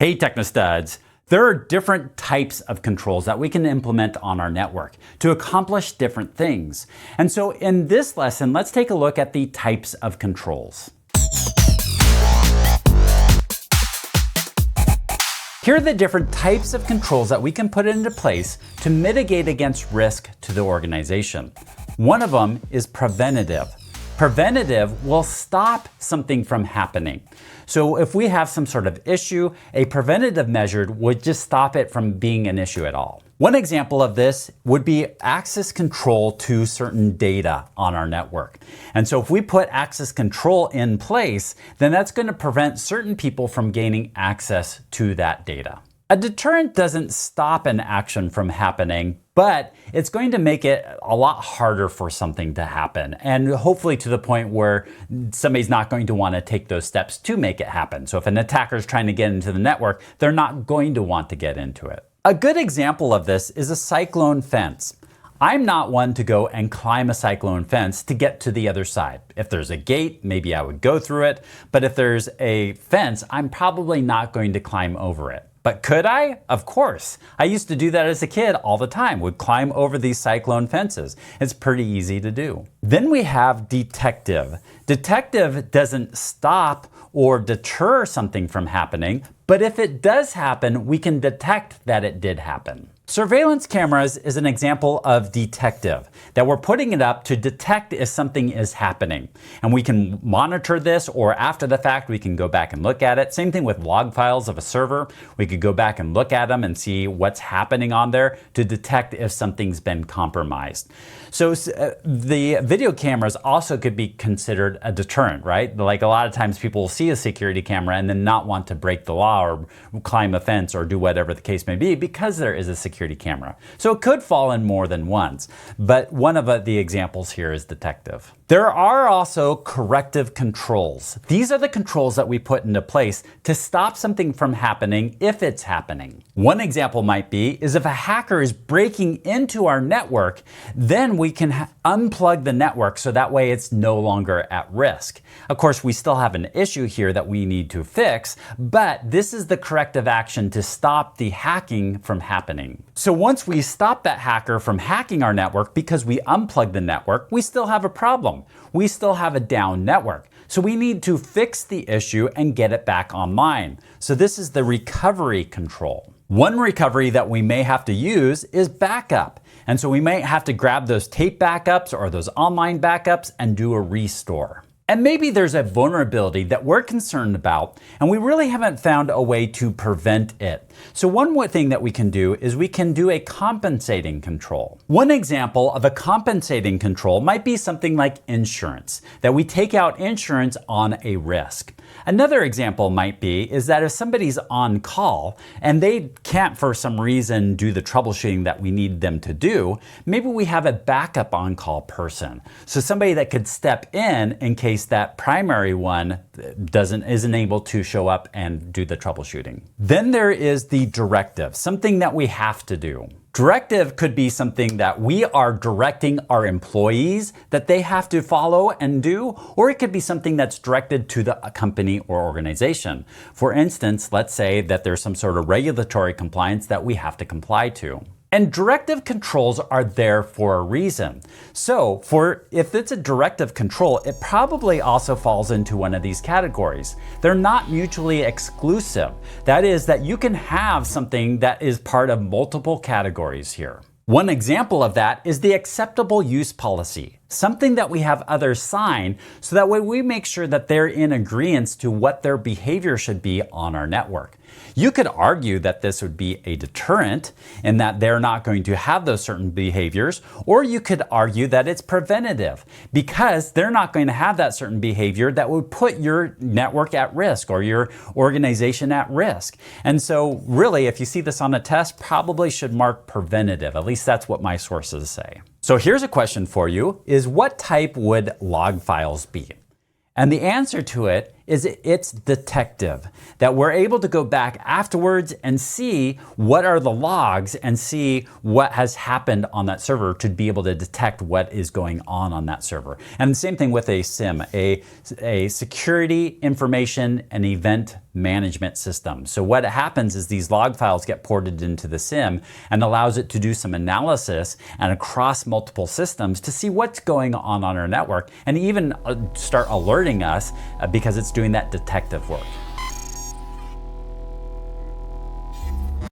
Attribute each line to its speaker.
Speaker 1: Hey TechKnowStuds, there are different types of controls that we can implement on our network to accomplish different things. And so in this lesson, let's take a look at the types of controls. Here are the different types of controls that we can put into place to mitigate against risk to the organization. One of them is preventative. Preventative will stop something from happening. So if we have some sort of issue, a preventative measure would just stop it from being an issue at all. One example of this would be access control to certain data on our network. And so if we put access control in place, then that's going to prevent certain people from gaining access to that data. A deterrent doesn't stop an action from happening, but it's going to make it a lot harder for something to happen, and hopefully to the point where somebody's not going to want to take those steps to make it happen. So if an attacker is trying to get into the network, they're not going to want to get into it. A good example of this is a cyclone fence. I'm not one to go and climb a cyclone fence to get to the other side. If there's a gate, maybe I would go through it, but if there's a fence, I'm probably not going to climb over it. But could I? Of course. I used to do that as a kid all the time, would climb over these cyclone fences. It's pretty easy to do. Then we have detective. Detective doesn't stop or deter something from happening, but if it does happen, we can detect that it did happen. Surveillance cameras is an example of detective, that we're putting it up to detect if something is happening. And we can monitor this, or after the fact, we can go back and look at it. Same thing with log files of a server. We could go back and look at them and see what's happening on there to detect if something's been compromised. So the video cameras also could be considered a deterrent, right? Like a lot of times people will see a security camera and then not want to break the law or climb a fence or do whatever the case may be because there is a security camera. So it could fall in more than once, but one of the examples here is detective. There are also corrective controls. These are the controls that we put into place to stop something from happening if it's happening. One example might be is if a hacker is breaking into our network, then we can unplug the network so that way it's no longer at risk. Of course, we still have an issue here that we need to fix, but this is the corrective action to stop the hacking from happening. So once we stop that hacker from hacking our network because we unplug the network, we still have a problem. We still have a down network. So we need to fix the issue and get it back online. So this is the recovery control. One recovery that we may have to use is backup. And so we might have to grab those tape backups or those online backups and do a restore. And maybe there's a vulnerability that we're concerned about and we really haven't found a way to prevent it. So one more thing that we can do is we can do a compensating control. One example of a compensating control might be something like insurance, that we take out insurance on a risk. Another example might be is that if somebody's on call and they can't for some reason do the troubleshooting that we need them to do, maybe we have a backup on-call person. So somebody that could step in case that primary one isn't able to show up and do the troubleshooting. Then there is the directive, something that we have to do. Directive could be something that we are directing our employees that they have to follow and do, or it could be something that's directed to the company or organization. For instance, let's say that there's some sort of regulatory compliance that we have to comply to. And directive controls are there for a reason. So if it's a directive control, it probably also falls into one of these categories. They're not mutually exclusive. That is that you can have something that is part of multiple categories here. One example of that is the acceptable use policy, something that we have others sign so that way we make sure that they're in agreement to what their behavior should be on our network. You could argue that this would be a deterrent and that they're not going to have those certain behaviors, or you could argue that it's preventative because they're not going to have that certain behavior that would put your network at risk or your organization at risk. And so really, if you see this on a test, probably should mark preventative. At least that's what my sources say. So here's a question for you, is what type would log files be? And the answer to it is it's detective, that we're able to go back afterwards and see what are the logs and see what has happened on that server to be able to detect what is going on that server. And the same thing with a SIEM, a security information and event management system. So what happens is these log files get ported into the SIEM and allows it to do some analysis and across multiple systems to see what's going on our network and even start alerting us because it's doing that detective work.